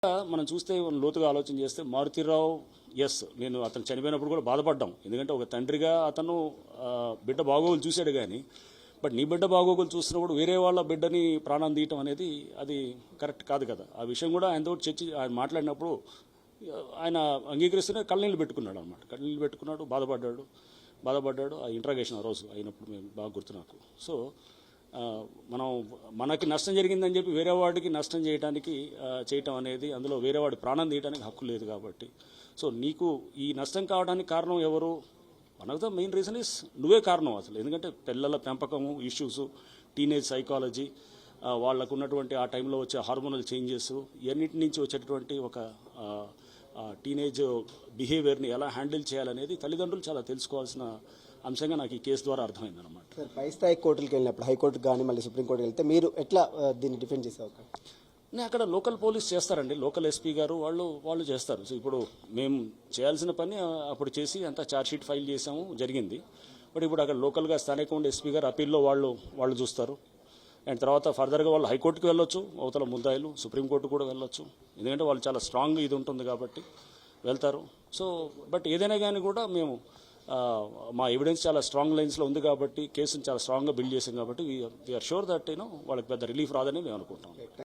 మనం చూస్తే లోతుగా ఆలోచన చేస్తే మారుతీరావు నేను అతను చనిపోయినప్పుడు కూడా బాధపడ్డాం. ఎందుకంటే ఒక తండ్రిగా అతను బిడ్డ బాగోగులు చూశాడు కానీ బట్ నీ బిడ్డ బాగోగులు చూసినప్పుడు వేరే వాళ్ళ బిడ్డని ప్రాణం తీయటం అనేది అది కరెక్ట్ కాదు కదా. ఆ విషయం కూడా ఆయనతో ఆయన మాట్లాడినప్పుడు ఆయన అంగీకరిస్తూనే కళ్ళనీళ్ళు పెట్టుకున్నాడు అనమాట. కళ్ళనీళ్ళు పెట్టుకున్నాడు, బాధపడ్డాడు. ఆ ఇంట్రాగేషన్ ఆ రోజు అయినప్పుడు మేము బాగా గుర్తు నాకు. సో మనకి నష్టం జరిగిందని చెప్పి వేరే వాడికి నష్టం చేయటం అనేది అందులో వేరే వాడి ప్రాణం తీయడానికి హక్కు లేదు కాబట్టి సో నీకు ఈ నష్టం కావడానికి కారణం ఎవరు? One of the main reason is నువ్వే కారణం అసలు. ఎందుకంటే పిల్లల పెంపకము ఇష్యూస్, టీనేజ్ సైకాలజీ, వాళ్ళకు ఉన్నటువంటి ఆ టైంలో వచ్చే హార్మోనల్ చేంజెస్, ఇవన్నిటి నుంచి వచ్చేటటువంటి ఒక టీనేజ్ బిహేవియర్ని ఎలా హ్యాండిల్ చేయాలనేది తల్లిదండ్రులు చాలా తెలుసుకోవాల్సిన అంశంగా నాకు ఈ కేసు ద్వారా అర్థమైందన్నమాట. సార్, పై స్థాయి కోర్టులకు వెళ్ళినప్పుడు హైకోర్టుకు కానీ మళ్ళీ సుప్రీంకోర్టుకి వెళ్తే మీరు ఎట్లా దీన్ని డిఫెండ్ చేసే నేను అక్కడ లోకల్ పోలీస్ చేస్తారండి, లోకల్ ఎస్పీ గారు వాళ్ళు చేస్తారు. సో ఇప్పుడు మేము చేయాల్సిన పని అప్పుడు చేసి అంతా ఛార్జ్షీట్ ఫైల్ చేసాము, జరిగింది. బట్ ఇప్పుడు అక్కడ లోకల్గా స్థానికంగా ఉండే ఎస్పీ గారు అప్పీల్లో వాళ్ళు చూస్తారు. అండ్ తర్వాత ఫర్దర్గా వాళ్ళు హైకోర్టుకు వెళ్ళొచ్చు, అవతల ముద్దాయిలు సుప్రీంకోర్టు కూడా వెళ్ళొచ్చు. ఎందుకంటే వాళ్ళు చాలా స్ట్రాంగ్ ఇది ఉంటుంది కాబట్టి వెళ్తారు. సో బట్ ఏదైనా కానీ కూడా మేము మా ఎవిడెన్స్ చాలా స్ట్రాంగ్ లైన్స్లో ఉంది కాబట్టి కేసును చాలా స్ట్రాంగ్గా బిల్డ్ చేసాం కాబట్టి వీఆర్ షూర్ దట్ వాళ్ళకి పెద్ద రిలీఫ్ రాదని మేము అనుకుంటాం.